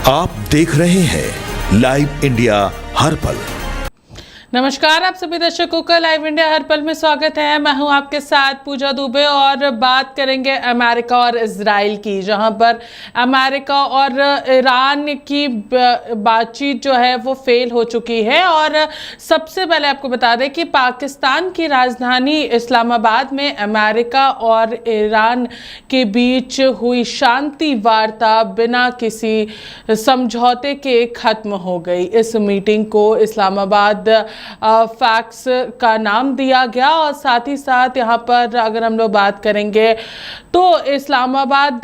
आप देख रहे हैं लाइव इंडिया हर पल। नमस्कार, आप सभी दर्शकों का लाइव इंडिया हर पल में स्वागत है। मैं हूं आपके साथ पूजा दुबे और बात करेंगे अमेरिका और इजराइल की, जहां पर अमेरिका और ईरान की बातचीत जो है वो फेल हो चुकी है। और सबसे पहले आपको बता दें कि पाकिस्तान की राजधानी इस्लामाबाद में अमेरिका और ईरान के बीच हुई शांति वार्ता बिना किसी समझौते के खत्म हो गई। इस मीटिंग को इस्लामाबाद फैक्स का नाम दिया गया और साथ ही साथ यहाँ पर अगर हम लोग बात करेंगे तो इस्लामाबाद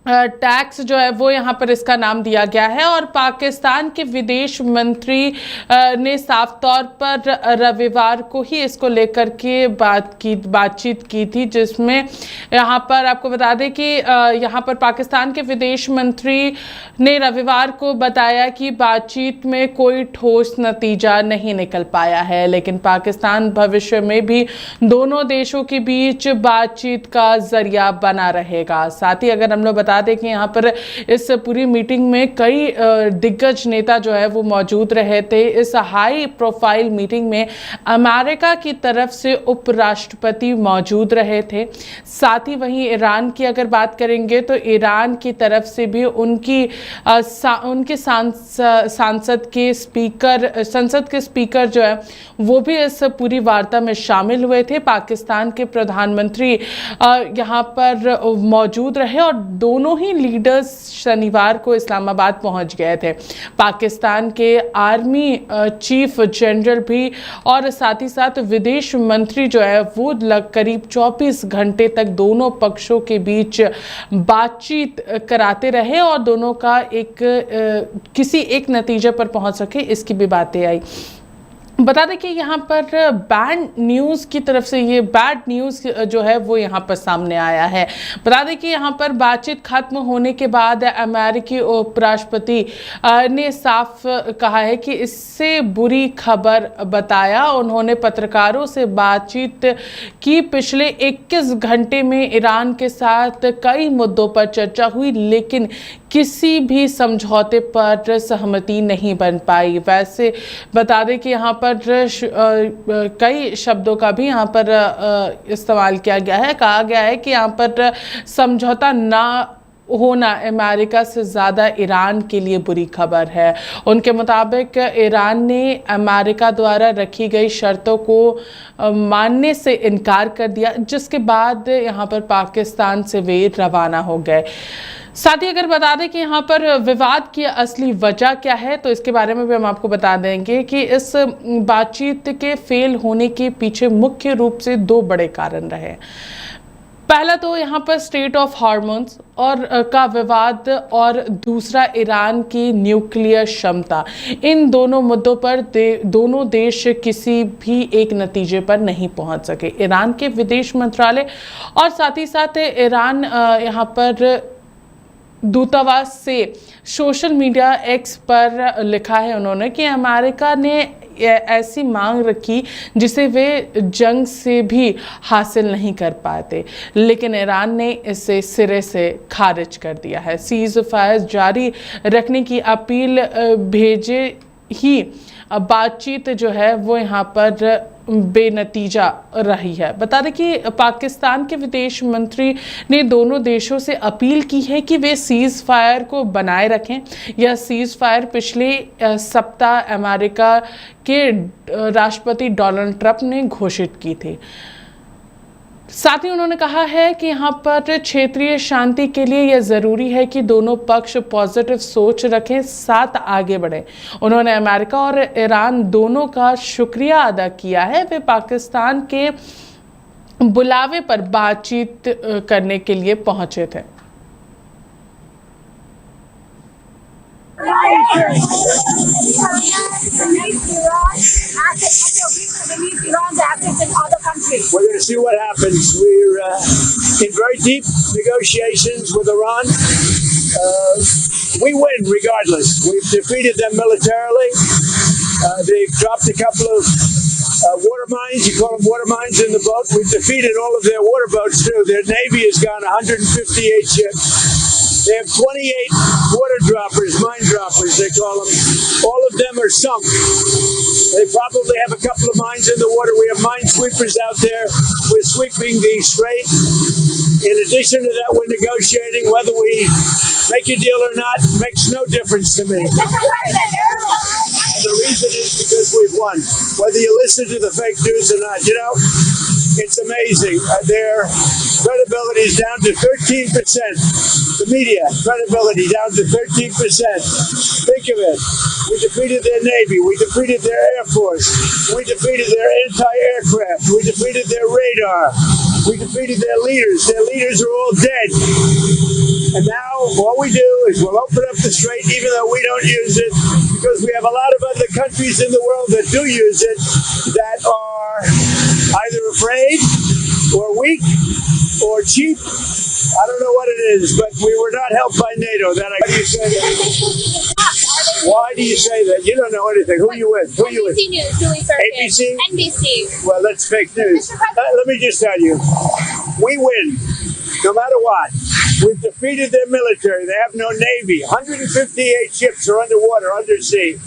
टैक्स जो है वो यहाँ पर इसका नाम दिया गया है। और पाकिस्तान के विदेश मंत्री ने साफ तौर पर रविवार को ही इसको लेकर के बातचीत की थी, जिसमें यहाँ पर आपको बता दें कि यहाँ पर पाकिस्तान के विदेश मंत्री ने रविवार को बताया कि बातचीत में कोई ठोस नतीजा नहीं निकल पाया है, लेकिन पाकिस्तान भविष्य में भी दोनों देशों के बीच बातचीत का जरिया बना रहेगा। साथ ही अगर हम लोग बता दें कि यहाँ पर इस पूरी मीटिंग में कई दिग्गज नेता जो है वो मौजूद रहे थे। इस हाई प्रोफाइल मीटिंग में अमेरिका की तरफ से उपराष्ट्रपति मौजूद रहे थे। साथ ही वहीं ईरान की अगर बात करेंगे तो ईरान की तरफ से भी उनके संसद के स्पीकर जो है वो भी इस पूरी वार्ता में शामिल हुए थे। पाकिस्तान के प्रधानमंत्री यहाँ पर मौजूद रहे और दोनों ही लीडर्स शनिवार को इस्लामाबाद पहुंच गए थे। पाकिस्तान के आर्मी चीफ जनरल भी और साथ ही साथ विदेश मंत्री जो है वो करीब 24 घंटे तक दोनों पक्षों के बीच बातचीत कराते रहे और दोनों का किसी एक नतीजे पर पहुंच सके, इसकी भी बातें आई। बता दें कि यहाँ पर बैड न्यूज़ की तरफ से ये बैड न्यूज़ जो है वो यहाँ पर सामने आया है। बता दें कि यहाँ पर बातचीत खत्म होने के बाद अमेरिकी उपराष्ट्रपति ने साफ कहा है कि इससे बुरी खबर बताया। उन्होंने पत्रकारों से बातचीत की। पिछले 21 घंटे में ईरान के साथ कई मुद्दों पर चर्चा हुई, लेकिन किसी भी समझौते पर सहमति नहीं बन पाई। वैसे बता दें कि यहाँ पर कई शब्दों का भी यहाँ पर इस्तेमाल किया गया है। कहा गया है कि यहाँ पर समझौता ना होना अमेरिका से ज़्यादा ईरान के लिए बुरी खबर है। उनके मुताबिक ईरान ने अमेरिका द्वारा रखी गई शर्तों को मानने से इनकार कर दिया, जिसके बाद यहाँ पर पाकिस्तान से वे रवाना हो गए। साथ ही अगर बता दें कि यहाँ पर विवाद की असली वजह क्या है, तो इसके बारे में भी हम आपको बता देंगे कि इस बातचीत के फेल होने के पीछे मुख्य रूप से 2 बड़े कारण रहे। पहला तो यहाँ पर स्टेट ऑफ हार्मोन्स का विवाद और दूसरा ईरान की न्यूक्लियर क्षमता। इन दोनों मुद्दों पर दोनों देश किसी भी एक नतीजे पर नहीं पहुंच सके। ईरान के विदेश मंत्रालय और साथ ही साथ ईरान यहाँ पर दूतावास से सोशल मीडिया एक्स पर लिखा है उन्होंने कि अमेरिका ने ऐसी मांग रखी जिसे वे जंग से भी हासिल नहीं कर पाते, लेकिन ईरान ने इसे सिरे से खारिज कर दिया है। सीज फायर जारी रखने की अपील भेजे ही बातचीत जो है वो यहाँ पर बेनतीजा रही है। बता दें कि पाकिस्तान के विदेश मंत्री ने दोनों देशों से अपील की है कि वे सीज फायर को बनाए रखें। यह सीज फायर पिछले सप्ताह अमेरिका के राष्ट्रपति डोनाल्ड ट्रंप ने घोषित की थी। साथ ही उन्होंने कहा है कि यहाँ पर क्षेत्रीय शांति के लिए यह ज़रूरी है कि दोनों पक्ष पॉजिटिव सोच रखें, साथ आगे बढ़ें। उन्होंने अमेरिका और ईरान दोनों का शुक्रिया अदा किया है। वे पाकिस्तान के बुलावे पर बातचीत करने के लिए पहुंचे थे। We're going to see what happens. We're in very deep negotiations with Iran. We win regardless. We've defeated them militarily. They've dropped a couple of water mines. You call them water mines in the boat. We've defeated all of their water boats too. Their Navy has gone 158 ships. They have 28 water droppers, mine droppers, they call them. All of them are sunk. They probably have a couple of mines in the water. We have mine sweepers out there. We're sweeping the strait. In addition to that, we're negotiating whether we make a deal or not. Makes no difference to me. And the reason is because we've won. Whether you listen to the fake news or not, it's amazing. Their credibility is down to 13%. The media credibility down to 13%. Think of it. We defeated their Navy. We defeated their Air Force. We defeated their anti-aircraft. We defeated their radar. We defeated their leaders. Their leaders are all dead. And now all we do is we'll open up the strait even though we don't use it because we have a lot of other countries in the world that do use it that are either afraid or weak or cheap. I don't know what it is, but we were not helped by NATO. Why do you say that? Why do you say that? You don't know anything. Who are you with? Who are you with? NBC News, Julie Surkin. ABC? NBC. Well, that's fake news. Let me just tell you, we win no matter what. We've defeated their military. They have no Navy. 158 ships are underwater, undersea.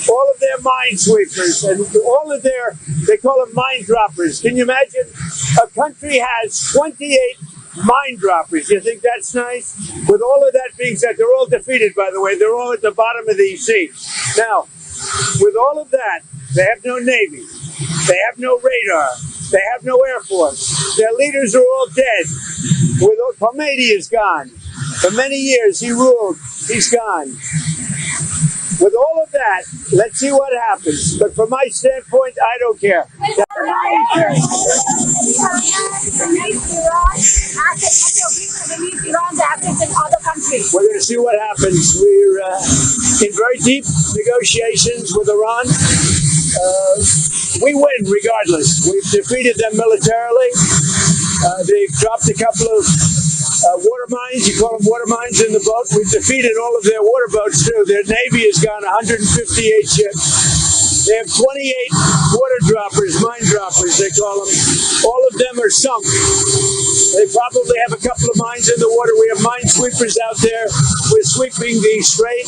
All of their minesweepers and all of their, they call them mine droppers. Can you imagine? A country has 28 mine droppers. You think that's nice? With all of that being said, they're all defeated, by the way. They're all at the bottom of the sea. Now, with all of that, they have no Navy. They have no radar. They have no Air Force. Their leaders are all dead. Khomeini is gone. For many years, he ruled. He's gone. With all of that, let's see what happens. But from my standpoint, I don't care. We're going to see what happens. We're in very deep negotiations with Iran. We win regardless. We've defeated them militarily. They've dropped a couple of water mines. You call them water mines in the boat. We've defeated all of their water boats too. Their Navy has gone 158 ships. They have 28 water droppers, mine droppers, they call them. All of them are sunk. They probably have a couple of mines in the water. We have mine sweepers out there. We're sweeping the strait.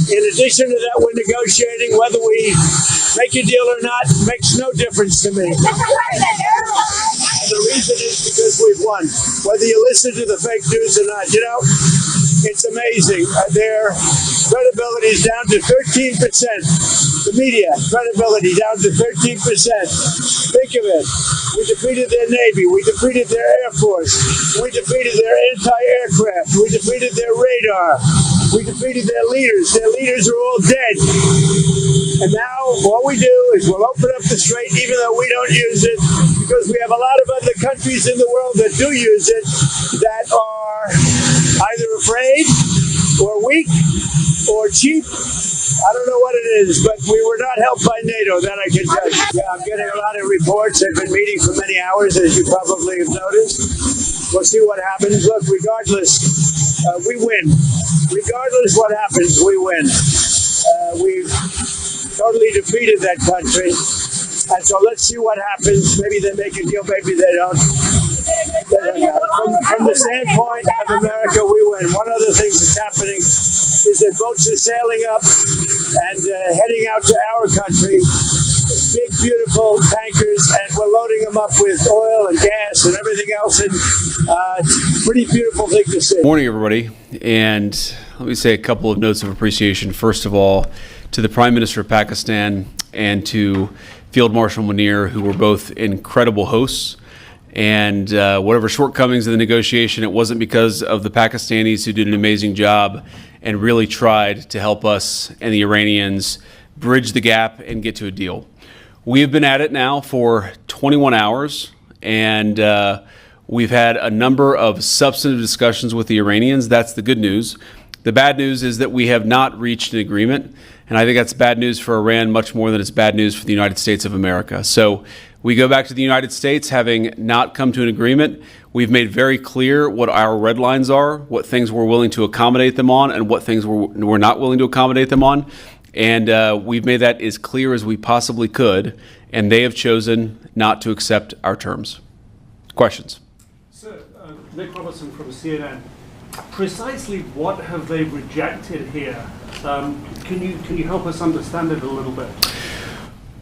In addition to that, we're negotiating whether we make a deal or not. Makes no difference to me. And the reason is because we've won. Whether you listen to the fake news or not, it's amazing. Their credibility is down to 13%. The media credibility down to 13%. Think of it. We defeated their Navy. We defeated their Air Force. We defeated their anti-aircraft. We defeated their radar. We defeated their leaders. Their leaders are all dead. And now all we do is we'll open up the strait even though we don't use it because we have a lot of other countries in the world that do use it that are either afraid or weak or cheap. I don't know what it is, but we were not helped by NATO, that I can tell you. Yeah, I'm getting a lot of reports. They've been meeting for many hours, as you probably have noticed. We'll see what happens. Look, regardless, we win. Regardless what happens, we win. We've totally defeated that country. And so let's see what happens. Maybe they make a deal, maybe they don't. From the standpoint of America, we win. One other thing that's happening is that boats are sailing up and heading out to our country. Big, beautiful tankers, and we're loading them up with oil and gas and everything else. And it's a pretty beautiful thing to see. Morning, everybody. And let me say a couple of notes of appreciation. First of all, to the Prime Minister of Pakistan and to Field Marshal Munir, who were both incredible hosts. And whatever shortcomings in the negotiation, it wasn't because of the Pakistanis, who did an amazing job and really tried to help us and the Iranians bridge the gap and get to a deal. We have been at it now for 21 hours, and we've had a number of substantive discussions with the Iranians. That's the good news. The bad news is that we have not reached an agreement, and I think that's bad news for Iran much more than it's bad news for the United States of America. So we go back to the United States having not come to an agreement. We've made very clear what our red lines are, what things we're willing to accommodate them on, and what things we're not willing to accommodate them on. And we've made that as clear as we possibly could, and they have chosen not to accept our terms. Questions? Sir, Nick Robertson from CNN. Precisely what have they rejected here? Can you help us understand it a little bit?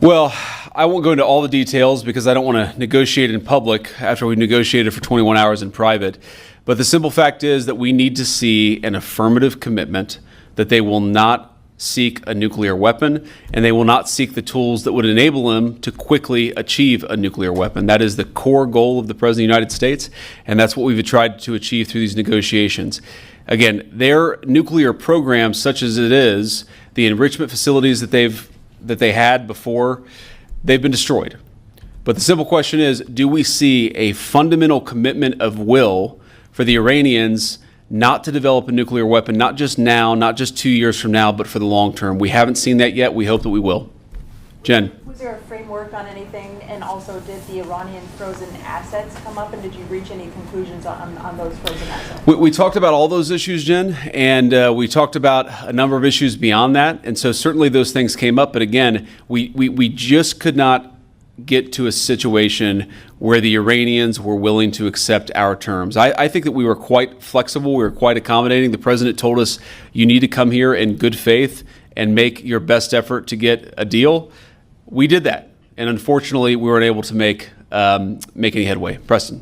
Well, I won't go into all the details because I don't want to negotiate in public after we negotiated for 21 hours in private. But the simple fact is that we need to see an affirmative commitment that they will not seek a nuclear weapon and they will not seek the tools that would enable them to quickly achieve a nuclear weapon. That is the core goal of the President of the United States, and that's what we've tried to achieve through these negotiations. Again, their nuclear program, such as it is, the enrichment facilities that they had before, they've been destroyed. But the simple question is, do we see a fundamental commitment of will for the Iranians not to develop a nuclear weapon, not just now, not just 2 years from now, but for the long term? We haven't seen that yet. We hope that we will. Jen. Was there a framework on anything? And also, did the Iranian frozen assets come up? And did you reach any conclusions on those frozen assets? We talked about all those issues, Jen, and we talked about a number of issues beyond that. And so certainly those things came up. But again, we just could not get to a situation where the Iranians were willing to accept our terms. I think that we were quite flexible. We were quite accommodating. The president told us, you need to come here in good faith and make your best effort to get a deal. We did that. And unfortunately, we weren't able to make any headway. Preston.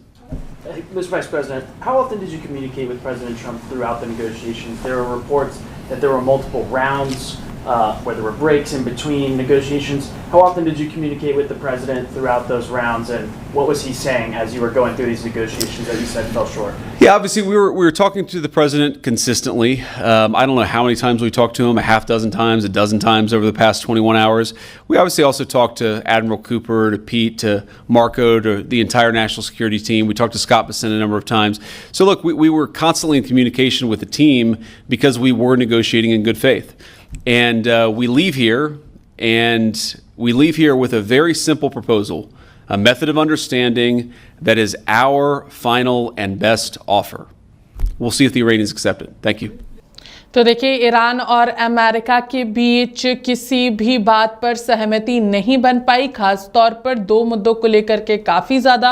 Mr. Vice President, how often did you communicate with President Trump throughout the negotiations? There are reports that there were multiple rounds, where there were breaks in between negotiations. How often did you communicate with the president throughout those rounds, and what was he saying as you were going through these negotiations that you said fell short? Yeah, obviously we were talking to the president consistently. I don't know how many times we talked to him, a half dozen times, a dozen times over the past 21 hours. We obviously also talked to Admiral Cooper, to Pete, to Marco, to the entire national security team. We talked to Scott Bessent a number of times. So look, we were constantly in communication with the team because we were negotiating in good faith. And we leave here with a very simple proposal, a method of understanding that is our final and best offer. We'll see if the Iranians accept it. Thank you. तो देखिए, Iran और America के बीच किसी भी बात पर सहमति नहीं बन पाई। खास तौर पर दो मुद्दों को लेकर के काफ़ी ज़्यादा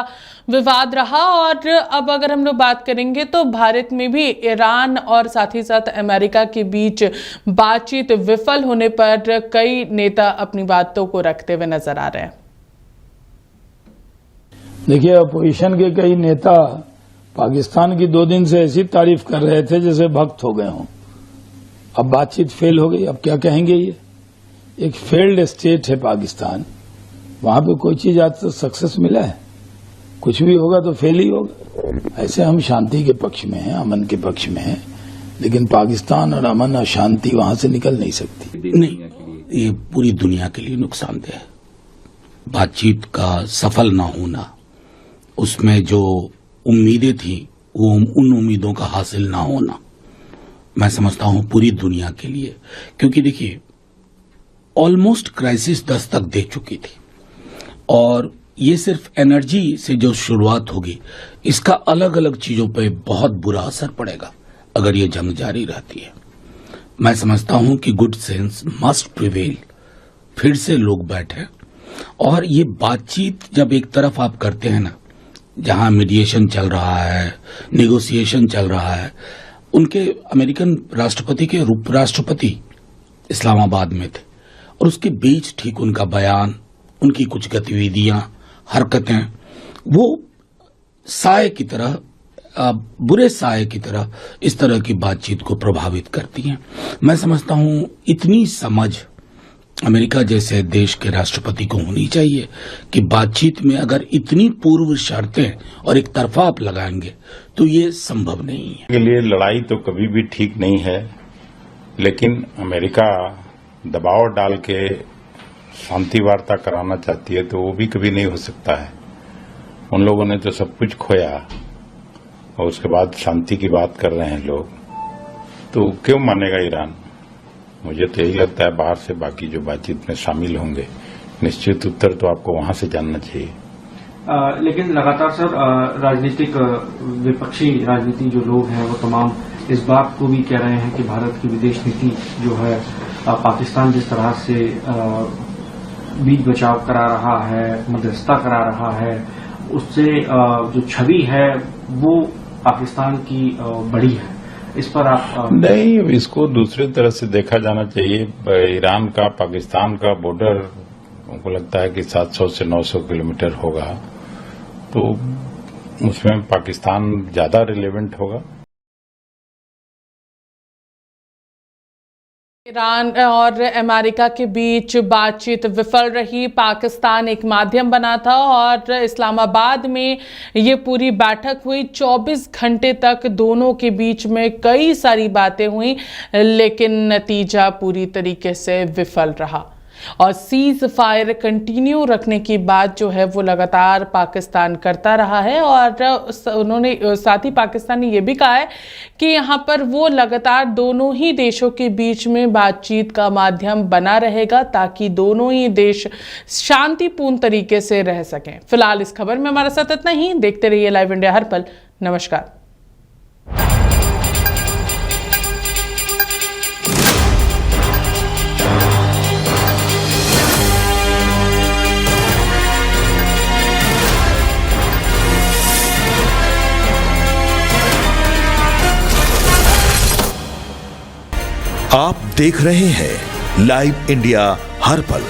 विवाद रहा। और अब अगर हम लोग बात करेंगे तो भारत में भी ईरान और साथ ही साथ अमेरिका के बीच बातचीत विफल होने पर कई नेता अपनी बातों को रखते हुए नजर आ रहे हैं। देखिए, अपोजिशन के कई नेता पाकिस्तान की 2 दिन से ऐसी तारीफ कर रहे थे जैसे भक्त हो गए हों। अब बातचीत फेल हो गई, अब क्या कहेंगे? ये एक फेल्ड स्टेट है पाकिस्तान, वहां पे कोई चीज आज तो सक्सेस मिला है? कुछ भी होगा तो फेल ही होगा। ऐसे हम शांति के पक्ष में हैं, अमन के पक्ष में हैं, लेकिन पाकिस्तान और अमन और शांति वहां से निकल नहीं सकती। नहीं, ये पूरी दुनिया के लिए नुकसानदेह है। बातचीत का सफल ना होना, उसमें जो उम्मीदें थी वो उन उम्मीदों का हासिल ना होना, मैं समझता हूं पूरी दुनिया के लिए, क्योंकि देखिए ऑलमोस्ट क्राइसिस दस्तक दे चुकी थी और ये सिर्फ एनर्जी से जो शुरुआत होगी, इसका अलग अलग चीजों पे बहुत बुरा असर पड़ेगा अगर ये जंग जारी रहती है। मैं समझता हूं कि गुड सेंस मस्ट प्रिवेल। फिर से लोग बैठे और ये बातचीत जब एक तरफ आप करते हैं ना, जहां मीडिएशन चल रहा है, नेगोशिएशन चल रहा है, उनके अमेरिकन राष्ट्रपति के उपराष्ट्रपति इस्लामाबाद में थे और उसके बीच ठीक उनका बयान, उनकी कुछ गतिविधियां, हरकतें, वो साए की तरह, बुरे साए की तरह इस तरह की बातचीत को प्रभावित करती हैं। मैं समझता हूं इतनी समझ अमेरिका जैसे देश के राष्ट्रपति को होनी चाहिए कि बातचीत में अगर इतनी पूर्व शर्तें और एक तरफा आप लगाएंगे तो ये संभव नहीं है। के लिए लड़ाई तो कभी भी ठीक नहीं है, लेकिन अमेरिका दबाव डाल के शांति वार्ता कराना चाहती है तो वो भी कभी नहीं हो सकता है। उन लोगों ने तो सब कुछ खोया और उसके बाद शांति की बात कर रहे हैं लोग, तो क्यों मानेगा ईरान? मुझे तो यही लगता है बाहर से बाकी जो बातचीत में शामिल होंगे, निश्चित उत्तर तो आपको वहां से जानना चाहिए। लेकिन लगातार सर राजनीतिक विपक्षी राजनीति जो लोग हैं वो तमाम इस बात को भी कह रहे हैं कि भारत की विदेश नीति जो है पाकिस्तान जिस तरह से बीच बचाव करा रहा है, मध्यस्थता करा रहा है, उससे जो छवि है वो पाकिस्तान की बड़ी है। इस पर आप नहीं, इसको दूसरे तरह से देखा जाना चाहिए। ईरान का पाकिस्तान का बॉर्डर हमको लगता है कि 700 से 900 किलोमीटर होगा, तो उसमें पाकिस्तान ज्यादा रिलेवेंट होगा। ईरान और अमेरिका के बीच बातचीत विफल रही। पाकिस्तान एक माध्यम बना था और इस्लामाबाद में ये पूरी बैठक हुई। 24 घंटे तक दोनों के बीच में कई सारी बातें हुई, लेकिन नतीजा पूरी तरीके से विफल रहा। और सीज फायर कंटिन्यू रखने की बात जो है वो लगातार पाकिस्तान करता रहा है। और उन्होंने साथ ही पाकिस्तान ने ये भी कहा है कि यहाँ पर वो लगातार दोनों ही देशों के बीच में बातचीत का माध्यम बना रहेगा, ताकि दोनों ही देश शांतिपूर्ण तरीके से रह सकें। फिलहाल इस खबर में हमारा साथ इतना ही। देखते रहिए लाइव इंडिया हर पल। नमस्कार। आप देख रहे हैं लाइव इंडिया हर पल।